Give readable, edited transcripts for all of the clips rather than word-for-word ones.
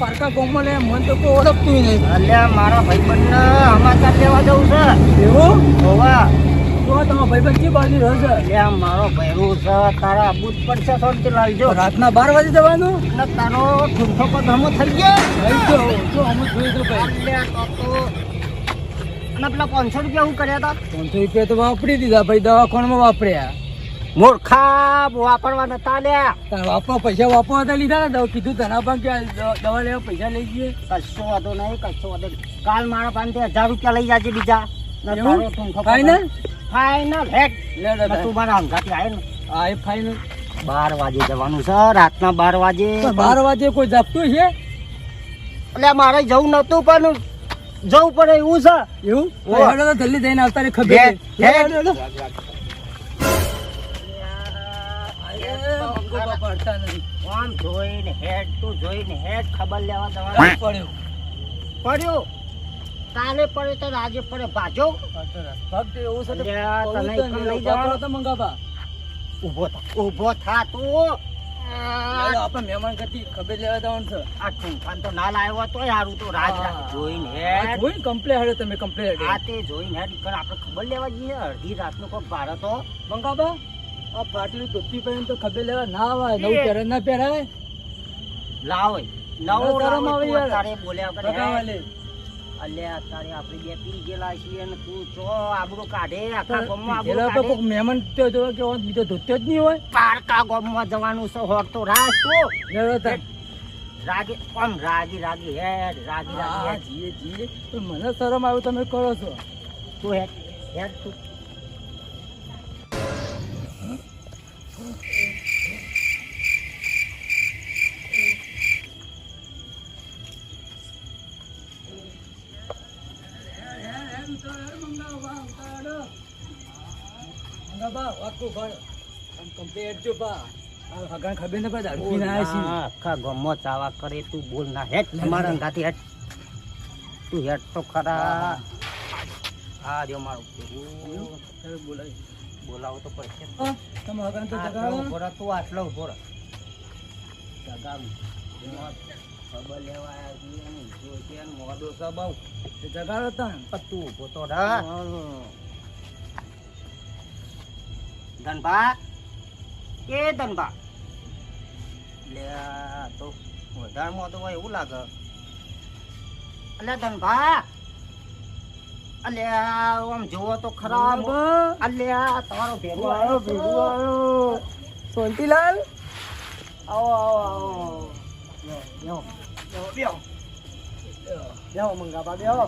પારકા ગામમાં લે મન તો કોઈ ઓળખતું નહીં. અલ્યા મારા ભાઈબંધ સમાચાર લેવા જવું છે. એવું હોવા તો તમારા ભાઈબંધ કે બાજુ રહે છે? અલ્યા મારો ભૈરું છે, તારા આબુ જ પડશે. શાંતિલાલ જો રાતના 12 વાગે જવાનું ને તારો ઠૂંઠો પર ધમો થઈ ગયો. અમુક જોઈ તો ભાઈ. અલ્યા તો અને પેલા 500 રૂપિયા હું કર્યા હતા? 500 રૂપિયા તો વાપરી દીધા ભાઈ, દવાખાનામાં વાપર્યા. મૂર્ખા વાપરવા નતા લ્યા. તાર વાપરો પૈસા વાપરવા તો લીધા ને, કીધું ધના પણ કે દવા લેવા પૈસા લઈ જઈએ. કશો વાંધો નહીં, કશો વાંધો નહીં. કાલ મારા પાસે 1000 રૂપિયા લઈ જાજે બીજા. ને એવું? તારો ઠૂંઠો પર ફાઈનલ? ફાઈનલ હેડ. લે લે તું મારા હંગાથી આય ને. હા એ ફાઈનલ. 12 વાગે જવાનું છે, રાતના 12 વાગે. 12 વાગે કોઈ જાગતું છે? એટલે મારે જવું નતું પણ જવું પડે એવું છે. એવું ઓ. હેડો તો જલ્દી જઈને આવતા રે ખબર હેડ, છે. હેડો, હેડ. હેડો. મંગો બાપા હટતા નથી. આમ જોઈને હેડ, તું જોઈને હેડ. ખબર લેવા જવાનું પડ્યો. પડ્યું. કાલે પડે તો આજે પડે ભાજો. ભક્ત એવું છે તો અલ્યા, કહું તને તો એકમ નહીં, લઈ ઉભા જવાનો? કરો તો મંગાપા. ઊભો થા તું. હેડો, આપણે મહેમાન કરતી ખબર લેવા જવાનું છે. આ ઠૂંઠાન તો ના લાવ્યો તો સારું તો રાજ રાજ. જોઈને હેડ. જોઈને કમ્પ્લેટ હેડો તમે કમ્પ્લેટ આ તે જોઈને હેડ. પણ આપણે ખબર લેવા જઈએ અડધી રાતનો કોઈ બાર તો મંગાપા આ પાટીની ટોપી પહેરીને તો ખબર લેવા ના આવે. નવું પહેરે ના પહેરાય. લાવ નવો શરમ લાવ આવે તું યાર. અત્યારે બોલ્યા વગર ભગાવા હેડ. લે. અલ્યા અત્યારે આપણે બે પી ગયેલા છીએ ને તું ચો આબરૂ કાઢે આખા ગામમાં આબરૂ પેલા તો કાઢે. કોઈક મહેમાન તો જો કે બીજો ધોત્યો જ નહીં હોય. પારકા ગામમાં જવાનું છે. હોર તો રાજ તું લેડો તાર. રાગી કોણ રાગી રાગી હેડ રાગી રાગી હા, હેડ. જીએ જીએ. પણ મને શરમ આવ્યું તમે કરો છો. તું હેડ હેડ તું. આખા ગામમાં ચાવા કરે તું બોલ ના હેડ. તમારા અંગાથી હેડ. તું હેડ તો ખરા. હા જો મારું બોલાવો તો પડશે. ઉભો રહે તું આટલો ઉભો રહે. જગાવું. ખબર લેવા આવ્યા છીએ ને જો છે ને મોઢો છે બહુ. જગાડો તા પણ તું ઉભો તો રહે. ધનભા કે ધનભા લે આ તો વધારે મોઢું હોય એવું લાગે. અલ્યા ધનભા અલ્યા આમ જોવો તો ખરા. અલ્યા તમારો ભેગો આવ્યો. શાંતિલાલ આવો આવો આવો. બેહો બેહો મંગાપા બેહો.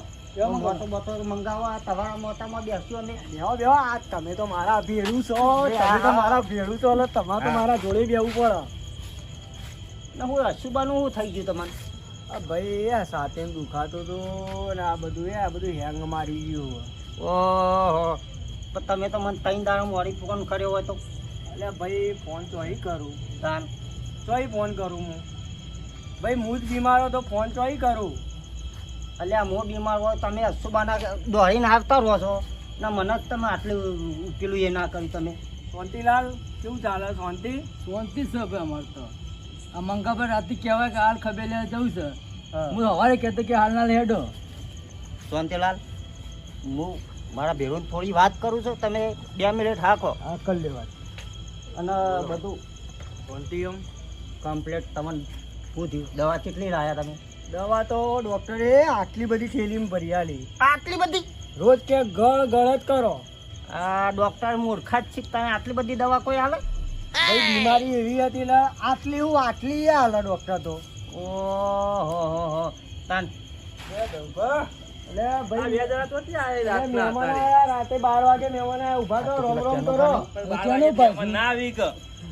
મોટો મોટો મંગાવવા તમારા મોટામાં બેસ્યો ને. બેહો બેહો. આ તમે તો મારા ભેરું છો. તમે તો મારા ભેરું છો એટલે તમારે તો મારા જોડે બેહવું પડે. ને હું અશુબાનું શું થઈ ગયું તમને? આ ભાઈ આ સાથે દુખાતું હતું ને આ બધું હેંગ મારી ગયું. ઓહો પણ તમે તો મને 3 દાડા મોડી ફોન કર્યો હોય તો. એટલે ભાઈ ફોન ચોઈ કરું. તાન ચોઈ ફોન કરું હું ભાઈ? હું જ બીમાર હતો ફોન ચોઈ કરું? અલ્યા હું બીમાર હોય તમે અશુબાના દોડીને આવતા રહો છો ને મને જ તમે આટલું પેલું એ ના કર્યું તમે. શાંતિલાલ કેવું ચાલે? શાંતિ શાંતિ છે ભાઈ અમારે તો. આ મંગાભાઈ રાતે કહેવાય કે હાલ ખબર લેવા જવું છે. હું સવારે કહેતો કે હાલ ના હેડો. શાંતિલાલ હું મારા ભેરું થોડી વાત કરું છું. તમે 2 મિનિટ હાકો હા કરી લેવા. અને બધું શાંતિ એમ કમ્પ્લીટ તમને પૂછ્યું. દવા કેટલી લાયા તમે? દવા તો ડોક્ટરે આટલી બધી થેલીમાં ભરી આલી. આટલી બધી? રોજ કે ગળ જ કરો. આ ડોક્ટર મૂર્ખા જ છે. તમે આટલી બધી દવા કોઈ હાલે? ભાઈ બીમારી એવી હતી ને આટલી હાલે ડોક્ટર તો. ઓહો તાન રાતે 12 વાગે મહેમાન આયા. ઉભા તો રોમ રોમ કરો.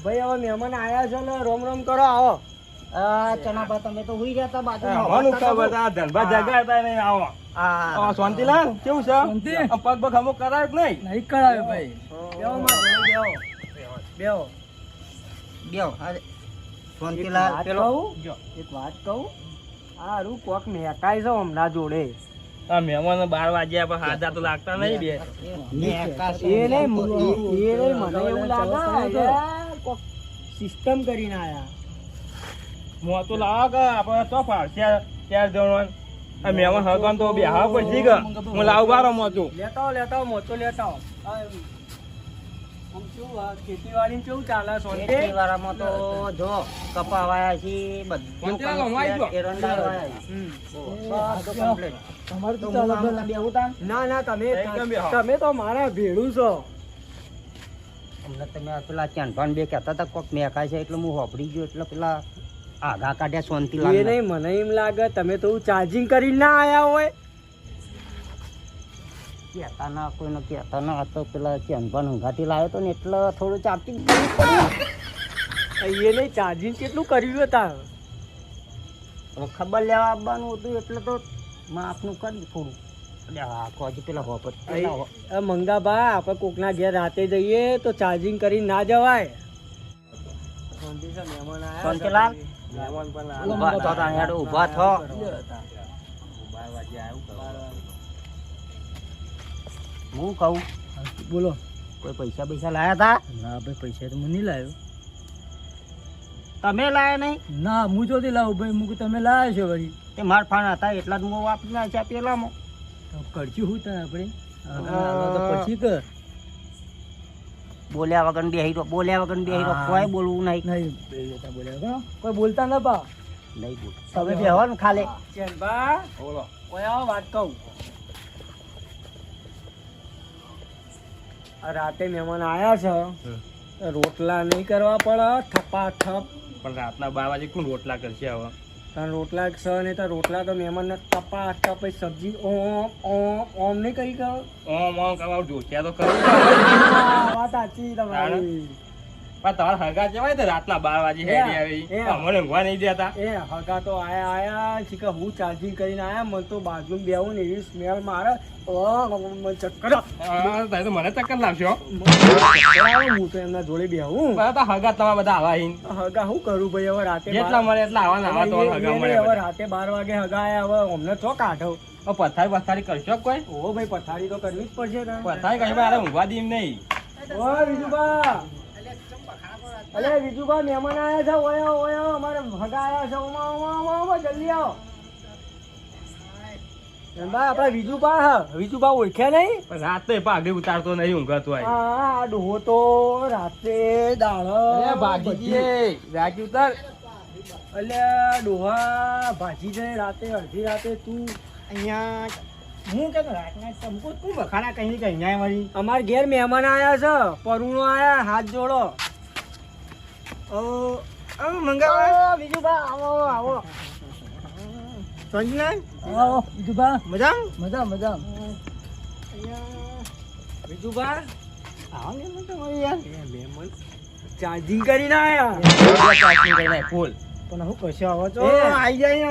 ભાઈ હવે મહેમાન આયા છે ને રોમ રોમ કરો. આવો. ચનાબા તમે તો હુઈ રહ્યા બાજુ. શાંતિલાલ કેવું છે? પગ પગ અમુક કરાય કે નહીં? નહીં કરાવે ભાઈ. બેહો માં બેહો. બેહો. બેહો. શાંતિલાલ પેલો એક વાત કહું. હારું કોક મેકાય છે હમણાં જોડે. આ મહેમાન 12 વાગ્યા પણ હાજર તો લાગતા નહીં બે. મને એવું લાગે કોક સિસ્ટમ કરીને આયા. હું તો લાવો કે આપણે તો ફાવશે 4 જણ આ મહેમાન હગવાન તો બેહવા પડશે કે હું લાવું બારો મોતું લેતા આવો મોટો લેતા આવો. આમ કેવું આ ખેતીવાડીમાં કેવું ચાલે સોનથી? ખેતીવાળામાં તો જો કપા વાયા છે બધું પંચાયત લંબાઈ ગયો. એરંડા વાયા છે. બધું complete. તમારે તો તો હું ચાલે. આમ બેહું તાન? ના એકદમ બેહો. તમે તો મારા ભેળું છો. અમને તમે પેલા ચાંદભાન બે કહેતા હતા કોક મેકાય છે એટલે હું હોભળી ગયો એટલે પેલા આઘા કાઢ્યા શાંતિ એ લાગે નહીં, મને એમ લાગે તમે તો ચાર્જિંગ કરીને ના આયા હોય. કહેતા ના કોઈને કહેતા ના હતો પેલા ચાંદભાન હંગાથી લાવ્યો હતો ને એટલે થોડું ચાર્જિંગ કરવું પડ્યું. એ નહીં, ચાર્જિંગ કેટલું કર્યું હતા? હવે ખબર લેવા આવવાનું હતું એટલે તો માપનું કર્યું થોડું. એટલે હા હજી પેલા હોપત મંગાભા, આપણે કોકના ઘેર રાતે જઈએ તો ચાર્જિંગ કરીને ના જવાય. શાંતિલાલ મહેમાન પણ ઊભા થો તાણ હેડો, ઊભા થો. હું કહું બોલો. કોઈ પૈસા પૈસા લાયા તા? ના ભાઈ, પૈસા તો હું નહીં લાવ્યો. તમે લાયા નહીં? ના, હું જોતી લાવું ભાઈ, હું તમે લાવ્યા છો વળી. તે માર ફાન હતા એટલા જ હું વાપરી નાખ્યા પેલામાં. તો કરશું શું તને આપણે? તો પછી કે બોલ્યા વગર બેહી રહો, બોલ્યા વગર બેહી રહો, કોઈ બોલવું નહીં. નહીં બોલ્યા, કોઈ બોલતા ના પા. નહીં બોલ તમે બેહો ને ખાલી. ચેનબા, બોલો ઓય આવો, વાત કહું. આ રાતે મહેમાન આયા છે, તો રોટલા નહીં કરવા પડે, ઠપા ઠપ. પણ રાતના 12 વાગે કોણ રોટલા કરશે હવે? તાર રોટલા છે ને, તાર રોટલા તો મહેમાનને ટપા ઠપ પછી સબ્જી ઓમ ઓમ ઓમ નહીં કરી કરો. ઓમ કરવા જોત્યા તો ખરું. વાત સાચી તમારી. પણ તમારા હગા જવાય તો રાતના 12 વાગે હેડી આવી અમને ઊંઘવા નહીં દેતા. એ હગા તો આયા છે કે હું ચાર્જિંગ કરીને આયા, મને તો બાજુ બેહું ને એવી સ્મેલ મારે. મને ચક્કર હા, તો મને ચક્કર લાવશો. આવે. હું તો એમના જોડે બેહું. બરાબર, તો હગા તમારા બધા આવા અહીં હગા શું કરું ભાઈ? હવે રાતે જેટલા મળે એટલા આવા ને આવા તો હગા મળે હવે બધા. રાતે 12 વાગે હગા આયા, હવે અમને ચો કાઢો. હવે પથારી કરશો કોઈ? ઓ ભાઈ, પથારી તો કરવી જ પડશે ને. પથારી કઈ ભાઈ ઊંઘવા દી નહીં. ઓ વિજુબા, અલે વિજુબા, મહેમાન આયા છે. ઓયો ઓયો, અમારે હગા આયા છે. ઓમા જલ્દી આવો. ભાઈ આપડા વિજુબા, વિજુબા ઓળખ્યા નહીં? પણ રાતે ભાગે ઉતારતો નહીં, ઊંઘાતો હોય. આ ડોહો તો રાતે દાડો ભાગી ઉતાર. અલ્યા ડોહા ભાજી જાય રાતે, અડધી રાતે. તું અહીંયા હું કે રાતના ચમકો તું બખાડા કઈ કઈ અહીંયા વળી. અમાર ઘેર મહેમાન આયા છે, પરુણો આયા, હાથ જોડો. મંગાવા બીજું બા આવો આવો. સંજના આવો વિજુબા. મજા મજા. વિજુબા, આવો ને તો યાર મહેમાન ચાર્જિંગ કરીને આયા. ફૂલ પણ હું કશો આવો છો? એ, આઈ જાય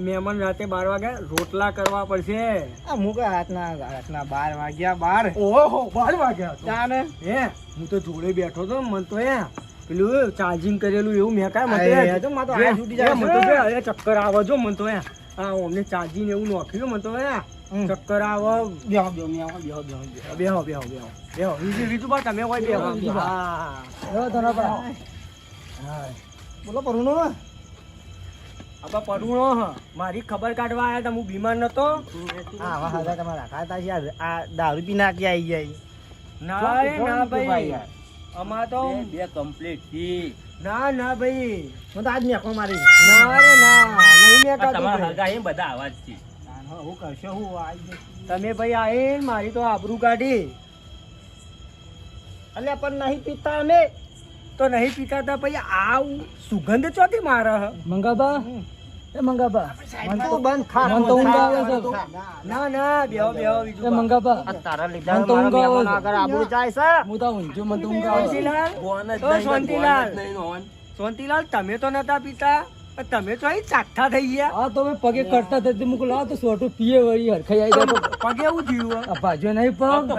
મહેમાન રાતે 12 વાગે રોટલા કરવા પડશે. આ હું કે રાતના 12 વાગ્યા 12. ઓહો, 12 વાગ્યા હતા. ચાને હે, હું તો જોડે બેઠો તો, મન તો પેલું ચાર્જિંગ કરેલું એવું મેં કાંઈ એ તો મારે તો આ છૂટી જાય મને તો છે. જો ચક્કર આવે જો, મન તો અમને ચાર્જિંગ એવું નાખ્યું, મન તો ચક્કર આવે. બેહો બેહો બેહો બેહો બેહો વિજુબા, તમે કોઈ બેહો. હા, બોલો પરુનો આપા પરુણો મારી ખબર કાઢવા આયા હતા, હું બીમાર નતો. હા વાહ હા તમારે રાખાતા છે આ દારૂ પી નાખી આવી જાય. ના રે ના ભાઈ, અમાર તો બે કમ્પ્લીટ થી. ના ભાઈ, હું તો આજ મેકો મારી. ના રે ના, નહીં મેં તમારા કાઢું. હગા અહીં બધા આવા જ છે. હું કરશો હું આવી જાય. તમે ભાઈ આવીને મારી તો આબરૂ કાઢી. અલ્યા પણ નહીં પીતા અમે. તો નહીં પીતા તા ભાઈ, આ સુગંધ ચોથી મારે. મંગાબા, એ મંગાબા, મન તો બંધ ખા. મન તો ઊંઘ આવે છે. ખા. ના બેહો બીજું મંગાબા. આ તારા લીધા મન તો મારા ઊંઘ આવે મહેમાન છે. આગળ આબરૂ જાય છે. હું તો ઊંઘ્યો, મન તો ઊંઘ આવે છે. શાંતિલાલ, તમે તો નતા પીતા, તમે તો અહીં ચાઠા થઈ ગયા. હા તો મેં પગે કરતા થતી મૂકું, લાવ તો સોટું પીએ વળી હરખાઈ આવી જાય. પગે એવું થયું? ભાજ્યો નહીં પગ.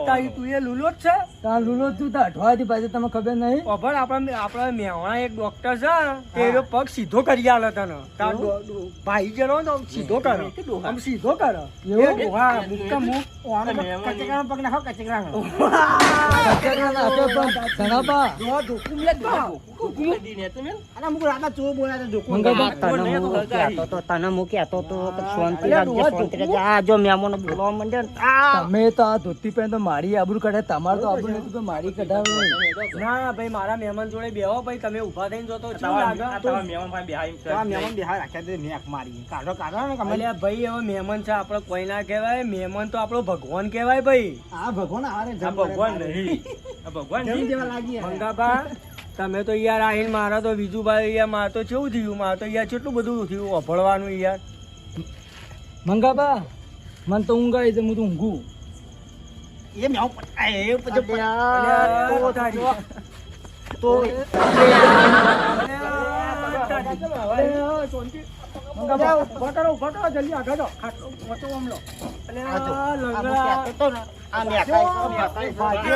તારી તું એ લૂલો જ છે? તાર લૂલો તું તો અઠવાડિયાથી પાછળ તમે ખબર નહીં. ખબર, આપણા મેવાણા એક ડોક્ટર છે, તે એનો પગ સીધો કરી આલે તને. તાર ભાઈ જણો તો સીધો કરો, આમ સીધો કરો. હા, મુક્કા મુક. કચકડા પગ નાખો કચકડા. ધનાબા, ધોકું લે, અને અમુક રાતના ચોર બોલાય તો જોકો મંગાબા, તને હું કહેતો તો તને હું કહેતો તો કે શાંતિ રાખજે શાંતિ રાખજે આ જો મહેમાનો બોલવા માંડે ને આ તમે તો આ ધોતી પહેરી તો મારી આબરૂ કાઢે, તમારે તો આબરૂ નથી તો મારી કઢાવે. ના ભાઈ મારા મહેમાન જોડે બેહો ભાઈ તમે ઊભા થઈને જો તો કેવું લાગે આ મહેમાન બિહાર રાખ્યા તે મેક મારી કાઢો કાઢો ને કમલે અલ્યા ભાઈ હવે મહેમાન છે આપણે કોઈ ના કહેવાય, મહેમાન તો આપણો ભગવાન કહેવાય ભાઈ. આ ભગવાન આરે જમ જેવા લાગી મંગાબા તમે તો યાર આહીને મારા તો બીજું ભાઈ યાર મારે તો કેવું થયું, મારે તો યાર કેટલું બધું થયું અભળવાનું યાર. મંગાબા, મને તો ઊંઘ આવી છે, હું તો ઊંઘું. એ મેવ એ પછી અલ્યા, તો તારી. તો મંગાબા, ઊભા કરો, ઊભા કરો, જલ્દી આગળ જાઓ. ખાટલો મોટો આમ લો. અલ્યા, લંગડા. આ મેકાઈ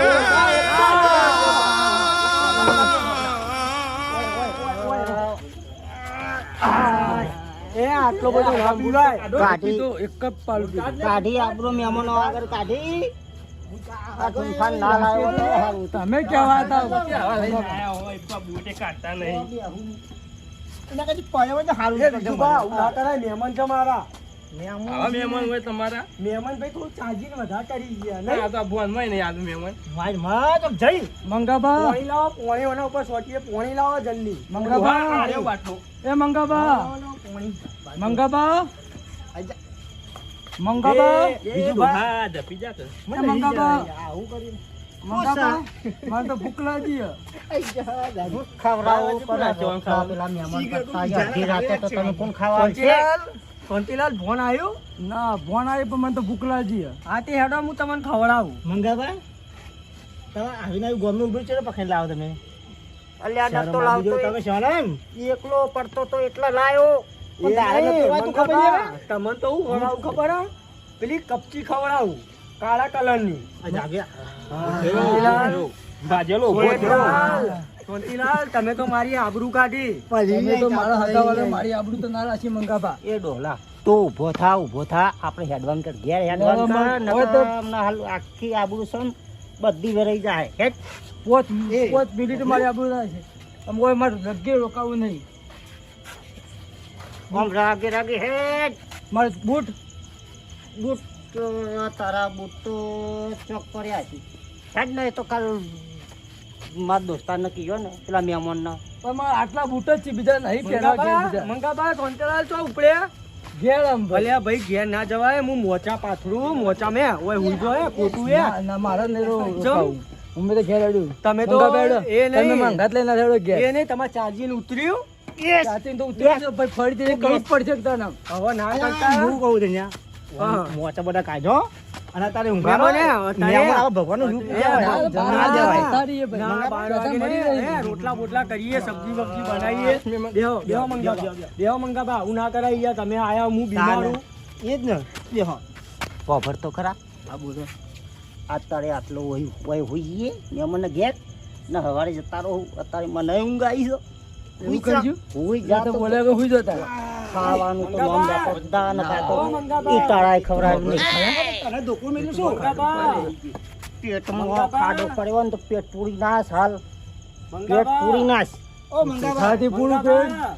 એ આટલો બધો ના પીવાય. કાઢી તો એક જ પાલું પીધું. કાઢી આપણો મહેમાનો આગળ કાઢી આ તુફાન ના લાવ્યો તો હારું. તમે કેવા હતા? એના કદી પડ્યો હોય તો હારું એ વિજુભા, આવું ના કરાય, મહેમાન છે મારા. તમારા મહેમાન ભાઈ થોડું ચાર્જિંગ વધારે કરી ગયા ને. ના તો ભુવન માં નહીં આલું મહેમાન. માર માં તો જઈ મંગાબા, પોણી લાવો, પોણી ઓના ઉપર સોટીએ પોણી લાવો જલ્દી. મંગાબા, એ મંગાબા, પોણી. મંગાબા, મંગાબા, બીજું ભાઈ હા જપી જા તો. એ મંગાબા, આવું કરી મંગાબા, મને તો ભૂખ લાગી છે. ખવડાવો પેલા મહેમાન કરતા અડધી રાતે તો તમે કોણ ખાવા આવશે? શાંતિલાલ, શાંતિલાલ ફોન આવ્યો? ના, ફોન આવી પણ મને તો ભૂખ લાગી છે. હા તે હેડો હું તમને ખવડાવું. મંગાભાઈ તમે આવીને આવી ગોમનું ઉભી છે પકડી લાવો તમે અલ્યા શરમ નતો આવી લાવતો ગયો તમે શરમ એકલો પડતો તો એટલા લાયો પણ તારે નતો લાવતો ખબર છે? તમને તો હું ખવડાવું ખબર હે? પેલી કપચી ખવડાવું કાળા કલરની. આ જાગ્યા શાંતિલાલ, ભાજેલો ઉભો થયો. શાંતિલાલ તમે તો મારી આબરૂ કાઢી. તમે તો મારા હાથાવાળા મારી આબરૂ તો ના રાખી. મંગાબા, એ ડોલા તો ઊભો થા આપણે હેડવાન કર ઘેર હેડવાન કર હવે તો- નકર હાલ આખી આબરૂ સમ બધી વેરાઈ જાય હેડ પોચ મિનિટ મારી આબરૂ ના છે. આમ કોઈ મારે લગે રોકાવું નહીં. આમ રાગે રાગે હેડ મારે બૂટ બૂટ તારા બૂટ તો ચોક પડ્યા છે હેડ ને તો કાલ મારા દોસ્તાર ને કીધો ને પેલા મહેમાન ના પણ મારા આટલા બૂટ જ છે, બીજા નહીં પહેરવા ગયા મંગાબા, બીજા. મંગાબા, શાંતિલાલ ચો ઉપડ્યા? ઘેર આમ ભાઈ. ભલે ભાઈ ઘેર ના જવાય, હું મોચા પાથરું, મોચા મેં ઓય હુંજો હે ખોટું હે. ના, ના, મારે નહીં રોકાવું. હું તો ઘેર હેડ્યું. તમે તો મંગાબા હેડો. એ નહીં. તમે મંગાત લઈને હેડો ઘેર. એ નહીં તમારે ચાર્જિંગ ઉતર્યું? ચાચીને તો ઉતરી ગયો, ભાઈ ફરીથી કરવું જ પડશે કે તને. હવે ના કરતા. હું કહું છું હા. મોચા બધા કાઢો અને તારે મહેમાન હે, તારે- ભગવાન નું રૂપ એ ના, ના જવાય. તારી એ ભાઈ. ના, 12 વાગે મળી નહીં. રહી. હે, રોટલા બોટલા કરીએ, સબ્જી વબ્જી બનાવીએ. બેહો, બેહો મંગાબા. બેહો મંગાબા, આવું ના કરાય યાર, તમે આયા, હું બીમાર છું. એ જ ને દેહો પોભર તો ખરા આ બોલો અત્યારે આટલો હોય હોઈએ ને મને ઘેર ને હવારે જતા રહું અત્યારે મને ઊંઘ આવી છે એવું કરજો? હુઈ જા તો બોલે કે હુઈ જતા. ખાવાનું તો નામ જાતો દાન ખાતો ઓ મંગાબા. ઈ તાળાય ખવડાવ્યું નહીં તને ધોકો મેલ્યું શું મંગાબા, પેટમાં ખાડો પડ્યો ને તો પેટ પૂરી નાશ હાલ પેટ મંગાબા. પૂરી નાશ ઓ ખાધી પૂરું પેટ. મંગાબા.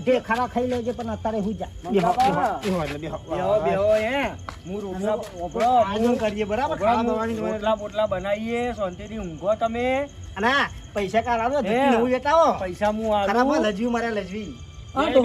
જે ખારા ખાઈ લેજે પણ અત્યારે હુઈ જા મંગાબા. બેહો એટલે બેહો બેહો, બેહો, હે. હું રોટલા ઓભળો, આજનું કરીએ બરાબર ખાવા દવાની રોટલા બોટલા બનાવીએ, શાંતિથી ઊંઘો તમે. અને પૈસા કાઢાવો હે. નવું લેતા આવો પૈસા હું ખરાબ આલું. લજવી મારે લજવી આ તો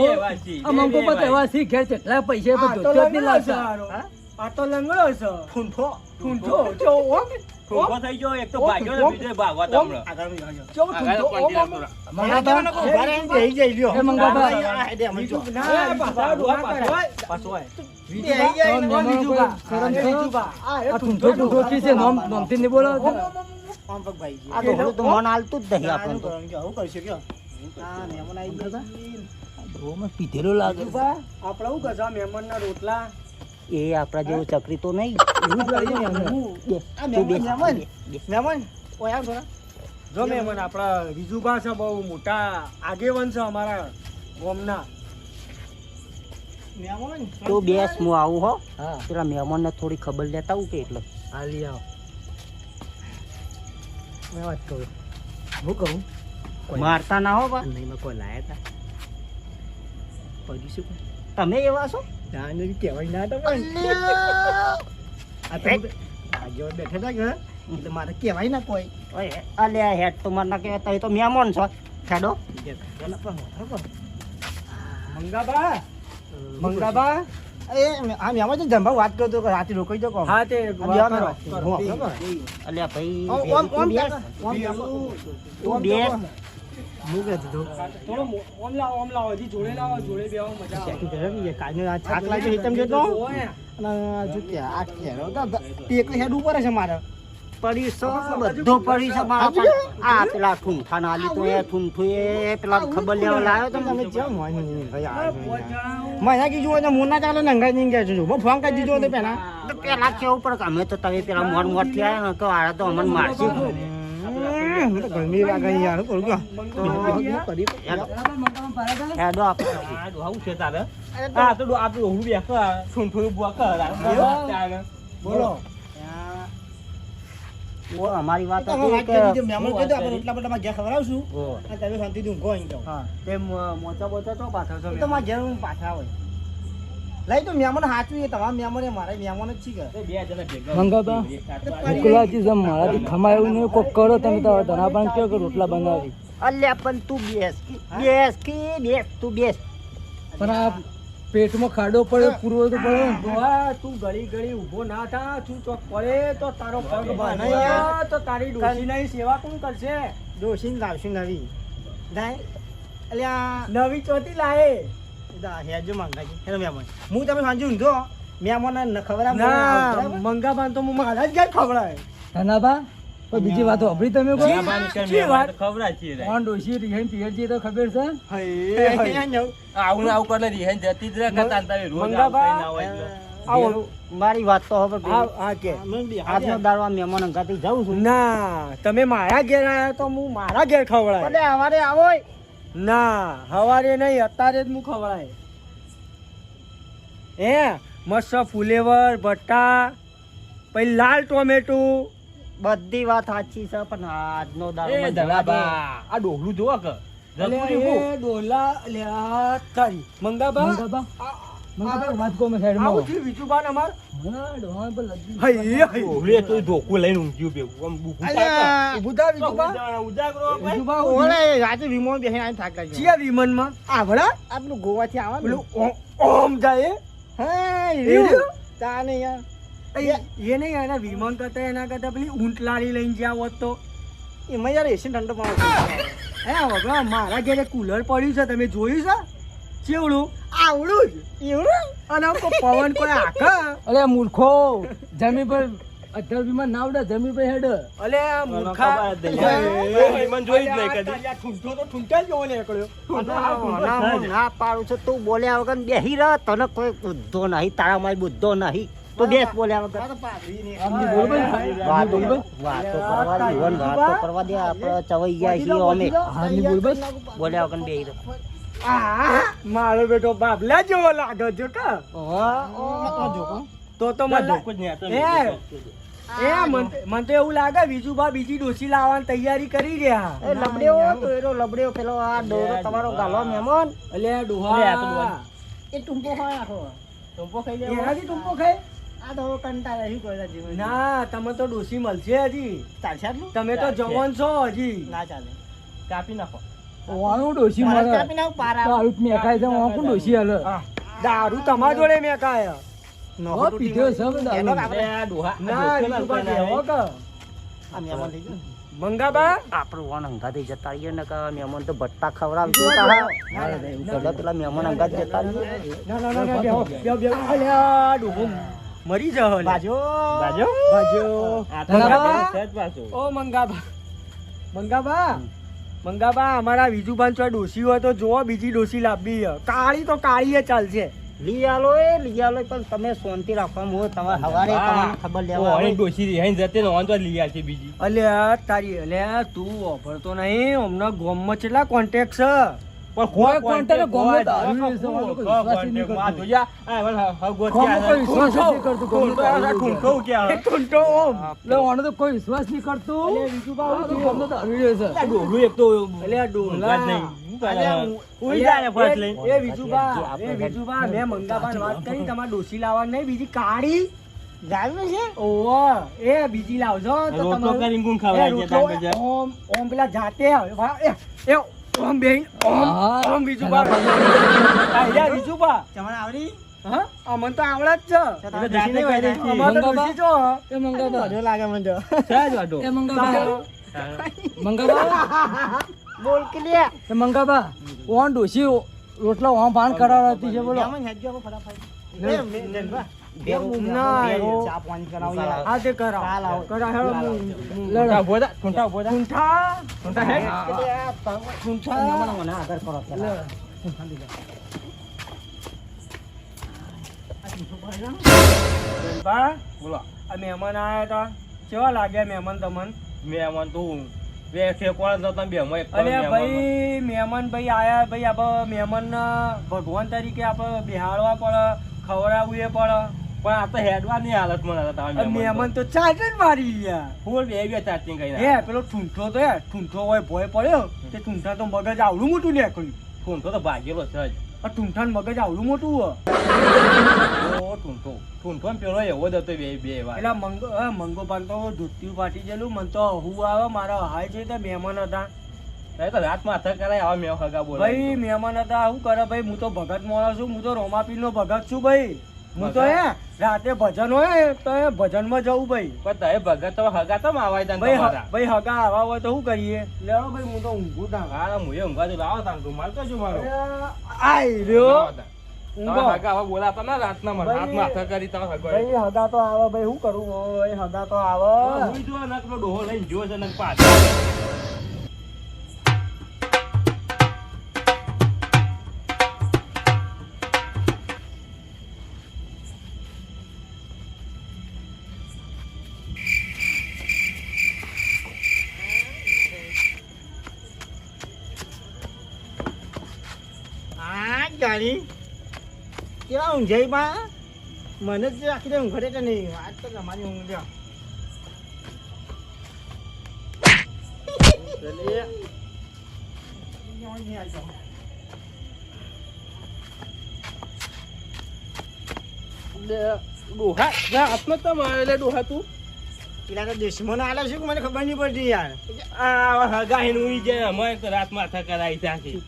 આ મંગો પર તહેવાર શી ઘેર કેટલા પૈસા આ તો બધું જ નહીં લંગડો છે લાગતા. હારો. હા? આ તો લંગડો છે. ફૂંફો ઠૂંઠો, જો, ઓમ. ઠોકો થઈ ગયો, એક તો ઓમ, ભાગ્યો ને ઓમ, બીજો ભાગવા ઓમ. તમરો. આગળ જાજો જો, ઠૂંઠો, ઓમ, ઓમ. મંગાબા, ઉભા રહીને બેહી જઈ લ્યો એ મંગાબા. આ હેડે અમે જો. ના, એ પાછો બીજું આય, ના કરાય. પાછો આય. બેહી જાય ને મહેમાનો બીજું કોઈ બા. શરમ એ છે? બીજું બા. આ એ આ ઠૂંઠો ઠૂંઠો કી છે? નોમથી નહીં બોલો. આમ પગ ભાઈ આ તો હળું તો મન હાલતું જ નહીં આપણને તો આવું કરશે કયો આ મહેમાન આવી ગયા ડોમાં પીધેલો લાગે બીજું બા, આપણે શું કરશું? આ મહેમાનના રોટલા એ આપણા જેવું ચકરી તો નહીં એવું જ લાગે ને અમને. આ મહેમાન ઓય આવ થોડા જો મહેમાન આપણા રીજુભા છે, બહુ મોટા આગેવાન છે અમારા ગામના. મહેમાન તો બેસ હું આવું હો હા, પેલા મહેમાનને થોડી ખબર લેતા આવું કે એટલે હાલી આવો. મેં વાત કહું. હું કહું મારતા ના હો બા નહીં મેં કોઈ લાયા હતા પડી શું તમે એવા છો ના નહીં કહેવાય ના તો પણ આ તો જો બેઠા હતા કે એટલે મારે કહેવાય ના કોઈ ઓય અલ્યા હેડ તો માર ના કે તઈ તો મહેમાન છો ખેડો મંગાબા મંગાબા એ આ મહેમાન છે જંભા વાત કરતો કે રાતે રોકાઈ દો કોમ હા તે વાત કરો અલ્યા ભાઈ ઓમ તું બેસ. તું બેસ. હું કે દીધું થોડો ઓમ લાવો હજી જોડે લાવો જોડે બેહો મજા આવે કાજનો આ છાક લાગ્યો હિતમ જેતો અને જો કે આ કેરો તો ટેકલી હેડ ઉપર છે મારે પડી સો બધો પડી છે મારા પર. આ પેલા ઠૂંઠા ના આલી તો એ ઠૂંઠું એ પેલા ખબર લેવા લાવ્યો તો તમે જેમ હોય મને કીધું હોય મુના ચાલે નંગાઈ નહીં ગયા છું હું ફોન કરી દીધો તો પેલા તો પેલા કેવું પડે કે અમે તો તમે પેલા મોડ મોડ થી આવ્યા ને તો આડા તો અમને મારશે ગરમી લાગે યાર કરું કે હેડો આપણે આ ડોહા છે તારે આ તો આ તો હું બેક ઠૂંઠું બુઆ કર બોલો ઓ અમારી વાત તમે વાત હતી કરી કે દીધું મહેમાન કીધું આપણે રોટલા બોટલા માં ઘેર ખવડાવશું ઓ, અને તમે શાંતિથી ઊંઘો અહીં તો હા તે મોચા બોચા તો પાછળ છો એ તો મારા ઘેર હું પાછા હોય લઈ તો મહેમાન સાચું એ તમારા મહેમાન એ મારા મહેમાન જ છે કે બે જણા ભેગા મંગાબા મોકલાજી જેમ મારાથી ખમાયું નહીં કોક કરો તમે તો ધના પણ કયો કે રોટલા બનાવી અલ્યા પણ તું બેસ તું બેસ પણ આ પેટમાં ખાડો પડે પૂરવો તો પડે ને. ડોહા તું ઘડી ઘડી ઊભો ના થા તું ચોક પડે તો તારો પગ બાંધો તો તારી ડોશી નહીં સેવા કોણ કરશે ડોશી લાવશું નવી દાય અલ્યા નવી ચોથી લાવે હેજો મંગાજી હેલો મહેમાન હું તમે સાંજે ઊંધો મહેમાન ખબર ના મંગાબાન તો હું મારા જ ઘેર ખવડાવે ધનાબા કોઈ બીજી વાતો અભરી તમે કોઈ ખવડાય છે રે. કોણ ડોશી રિહાઈ પિયર જે તો ખબર છે આવું આવું કરે રિહાઈ જતી જ રહે કતાન તારે રોજ મંગાબા, આવું કઈ ના હોય એટલે. આવો મારી વાત તો હવે હા હા કે આજનો દાડવા મહેમાન અંગાથી જાઉં છું ના તમે મારા ઘેર આવ્યા તો હું મારા ઘેર ખવડાય અરે અમારે આવો ના હવારે નહીં અત્યારે જ હું ખવડાય હે મસ્ત ફુલેવર ભટ્ટા પછી લાલ ટોમેટું બધી વાત સાચી છે પણ આજનો દાડો એ મને ધનાબા, આ ડોહલું જોવો કે જબરી બહુ. ડોલા લ્યા તારી મંગાબા મંગાબા મંગાબા વાત કો મે સાઈડ આવું માં થયું બીજું બાન અમાર હા ડોહા પર લગી હઈ હઈ ડોહલે તો ધોકું લઈને ઊંઘ્યું બેવું. આમ બુકું અલ્યા ઊભું થા બીજું બા ઉજાગરો આપણે. બીજું બા ઓલે રાતે વિમાન બેહીને આઈને થાક લાગ્યો ચિયા વિમાનમાં આવડા આટલું ગોવાથી આવા પેલું ઓમ જાય હા એ તા ને યાર એ નહીં એના વિમાન કરતા એના કરતા પેલી ઊંટ લારી લઈને જ્યાં હોત તો એમાં યાર એસી ઠંડો પાવ હે વગા મારા ઘરે કુલર પડ્યું છે તમે જોયું છે ચેવડું આવડું જ એવડું અને આમ કોઈ પવન કોઈ આખા અરે મૂર્ખો જમી પર અઢાર બીમાં નાવડે જમી પર હેડ અલે આ મૂર્ખા ખબર જ નહીં. એ મને જોઈ જ નહીં કદી. ઠૂંઠો તો ઠૂંઠા જ જેવો નીકળ્યો હું ના પાડું છું તું બોલ્યા વગર બેહી રહ તને કોઈ બુદ્ધો નહીં તારા મારી બુદ્ધો નહીં તું બેસ બોલ્યા વગર આમની બોલ ભાઈ વાતો કરવા દે ઈવન વાતો કરવા દે આપણે ચવાઈ ગયા છીએ અમે આમની બોલ ભાઈ બોલ્યા વગર બેહી રહ મારો બેટો બાબલા જેવો લાગે છે કા તો મને ધોકું જ નહીં, આ તો એ મને તો એવું લાગે બીજું બા બીજી ડોસી લાવવાની તૈયારી કરી રહ્યા એ લબડ્યો તો એનો લબડ્યો પેલો આ ડોરો તમારો ગાલો મહેમાન અલે લે, આ તો ડોહા ડોહા. એ ટૂંપો ખાય આખો ટૂંપો ખાઈ જાય. એનાથી ટૂંપો ખાય આ તો કંટાળે શું કોઈ જીવન ના તમે તો ડોસી મળશે હજી ચાલશે આટલું તમે તો જવાન છો હજી ના ચાલે કાપી નાખો. વાળું ડોશી મારે મારે કાપી નાખ પારા તારું મેં ખાઈ છે હું કોણ ડોશી હાલે દારૂ તમારા જોડે મેં કાયા હો પીધો છે હવે દારૂ લે, આ ડોહા, આ ના ડોશીમાં બીજું કોઈ ના બેહો આવે. કે આ મહેમાન થઈ ગયો મંગાબા આપણું વન અંગાથી જતા રહીએ ને કે મહેમાન તો ભટ્ટા ખવડાવશું તારા પેલા મહેમાન અંગાત જતા રહીએ ના ના ના બેહો બેહો બેહો અલ્યા ડોહો મરી જાવ બાજો બાજો? બાજો આ તો ધનાબા? સહેજ પાછું. ઓ મંગાબા અમારા વિજુભાન છો ડોસી હોય તો જોવો બીજી ડોસી લાવવી છે કાળી તો કાળી એ ચાલશે લઈ આલો પણ તમે શાંતિ રાખવાનું હોય તમારે હવારે તમને ખબર ઓ, લેવા હવે ડોશી રિહાઈને જતી ને ઓન તો લઈ આવશે બીજી. અલ્યા તારી અલ્યા તું વાપરતો નહીં હમણાં ગોમમાં કેટલા કોન્ટેક્ટ છે પણ કોઈ કોન્ટેક્ટ ગમે તે આવી છે, કોઈ વાળો કોઈ વિશ્વાસ ય નહીં આ કરતું. જોયા આ વળ હગો ગમે કોઈ વિશ્વાસ ય નહીં કરતું, ગમે તે આવી છે. ઠૂંઠો ક્યાં ઠૂંઠો ઓમ. એટલે આને તો કોઈ વિશ્વાસ નહીં કરતું. અલ્યા બીજું બા આ તો હું ગમે તે આવી રહ્યો છે. ડોલું એક તો અલ્યા ડોલા. ઊંઘ જ નહીં. અલ્યા હું- ઉઈ જાય ને ફર્સ્ટ લઈને. એ વિજુબા, એ વિજુબા, મેં મંગાબાને વાત કરી તમારે ડોસી લાવવાની નહીં, બીજી કાળી લાવી છે. ઓહો, એ બીજી લાવજો તો રોટલો તમારું- કરીને ગુણ એ ખવડાવી રોટલો, છે તાન પછી. ઓમ પેલા જાતે વાહ, એ ઓમ બેહીન, હા. ઓમ વિજુબા. અલ્યા વિજુબા, તમારે આવડી હા અમને તો આવડે જ છે. એટલે જાતે કરી દે છે. અમારે તો મંગાબા. ડોસી જો, એ મંગાબા, બધો લાગે મને તો. સહેજ વાટો. એ મંગાબા, મંગાબા, બોલ કે લે. એ મંગાબા, ઓન ડોશી રોટલા ઓમ ભાન કરાવતી છે, બોલો. આમાં હેડજો આપણે ફટાફટ. ને- એ નેનભા, ના, બે ચા પાણી કરાવો યાર. આ તે કરાવ. કાલ આવો. કરાવ, હેડો. ઠૂંઠા ઉભો થા, ઠૂંઠા ઉભો થા. ઠૂંઠા. ઠૂંઠા હેડ. એટલે આ ઠૂંઠા મને આદર કરો પેલા. બા, બોલો. આ મહેમાન આયા હતા કેવા લાગ્યા મહેમાન તમને? મહેમાન તો બે છે કોણ તો તમે બેમાં એક અરે મહેમાન. ભાઈ મહેમાન ભાઈ આયા ભાઈ આપણે મહેમાન ભગવાન તરીકે આપણે બિહાડવા પડે, ખવડાવવું એ પડે. પણ આ તો હેડવાની હાલતમાં નતા તમે આ મહેમાન મહેમાન તો ચાટે જ મારી ગયા. ફૂલ બે ચાર્જિંગ કરીને હે પેલો ઠૂંઠો તો હે ઠૂંઠો હોય ભોય પડ્યો તે ઠૂંઠા તો મગજ આવડું મોટું નીકળ્યું. ઠૂંઠો તો ભાગેલો છે જ. આ ઠૂંઠાનું મગજ આવડું મોટું હોય. ઓ ઠૂંઠો ઠૂંઠો ને પેલો એવો જ હતો બે વાર. એટલે મંગો પાન તો ધોતિયું ફાટી ગયેલું. મને તો હું આવે મારા હાય છે તે મહેમાન હતા એ તો રાત માથા કરાય આવા મેં હગા બોલે ભાઈ. મહેમાન હતા શું કરે ભાઈ? હું તો ભગત માણસ છું, હું તો રોમાપીર નો ભગત છું ભાઈ. હું તો હે રાતે ભજન હોય તો એ ભજનમાં જવું ભાઈ. પણ તમે ભગત તો હગા તો આવાય તા ભાઈ તમારા. ભાઈ હગા આવા હોય તો શું કરીએ? લેવો ભાઈ હું તો ઊંઘું તા. હા હું એ ઊંઘા તો લાવો તા રૂમાલ તો શું મારો આઈ રહ્યો લાવો તા. તમે ઊંઘો. હગા આવા બોલાતા ના રાતના મને રાત માથા કરી તમે હગો ભાઈ હગા તો આવે ભાઈ શું કરું ભાઈ? હગા તો આવે. હું જો નકરો ડોહો લઈને જો છે નક પાછા આ ગાડી કેવા ઊંઝાઈ બા મને જ આખી દે ઊંઘે કે નહીં વાત તો તમારી ઊંઘ લ્યો. ડોહા રાતનો તો મારે ડોહા તું પેલા તો દુશ્મન આલે છે કે મને ખબર નહીં પડતી યાર. આ હગા હિન ઉઈ જાય અમે તો રાત માથા કરાઈ ત્યાંથી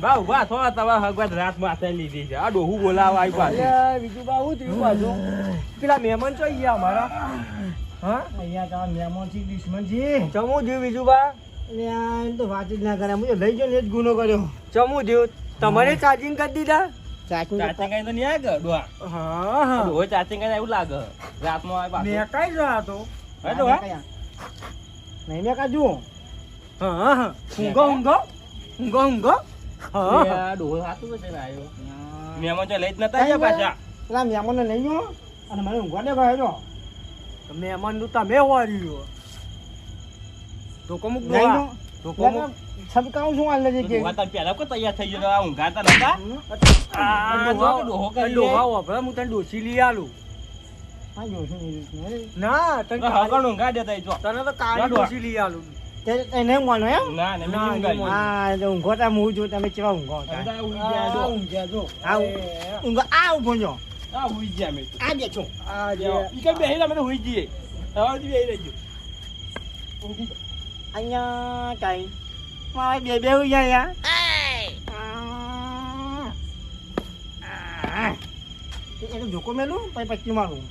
ભાવ ઉભા થોડા તમારા હગવા રાત માથા લીધી છે આ ડોહું બોલાવા આવી પાછું અલ્યા, બીજું બા શું થયું પાછું? પેલા મહેમાન ચો ગયા અમારા? હા અહીંયા તમારા મહેમાન છે દુશ્મનજી. ચમુ થયું બીજું બા? યાર એમ તો વાત જ ના કરે હું તો લઈ ગયો ને એ જ ગુનો કર્યો. ચમુ થયું? તમારે ચાર્જિંગ કરી દીધા? ચાકુ ચાચી કઈ તો નહીં આવે કે ડોહા હા હા ડોહો ચાચી કઈ એવું લાગે રાતમાં આવે પાછું મેં કઈ રહ્યા તો? હે ડોહા નહીં મેં કાજુ હા હા ઊંઘો ઊંઘો ઊંઘો ઊંઘો. હા હા. આ ડોહો સાચું છે ને આવ્યો મહેમાન તો લઈ જ નતા આવ્યા પાછા પેલા મહેમાનને લઈ ગયો અને મને ઊંઘવા દે ગયો. મહેમાન નું તમે વાર્યું ધોકો મૂક લઈ દો. ગયો. ધોકો મૂક. છબકાવું છું હાલ નજીક કે. ડોહા તાર પહેલા કો તૈયાર થઈ ગયો તો આ ઊંઘાતા નતા આ જો ડોહો કરી ડોહા વાપરે હું તને ડોસી લઈ આલું. હા જોશું એ રીતનું. ના તને હગણ ઊંઘા દેતા ઈ જો તને તો કાળી ના, ડોહા. ડોસી લઈ આલું. એને ઊંઘવાનું એમ? ના ને મેં ના, ઊંઘાઈ નહીં હા તો ઊંઘો તા હું જો તમે કેવા ઊંઘો તમે તા. તો ઉઈ ગયા જો. આ ઊંઘ્યા જો. આ ઊંઘો આ ઊંઘો જો. આ ઉઈ ગયા મેં તો આ દેખો. આ જે ઈ કઈ બેહી અમે તો ઉઈ જઈએ સવારથી બેહી રહેજો અહીંયા કાંઈ મારે બે બે ઉઈ ગયા યાર. એને જોકો મેલું પછી પચ્ચી મારું.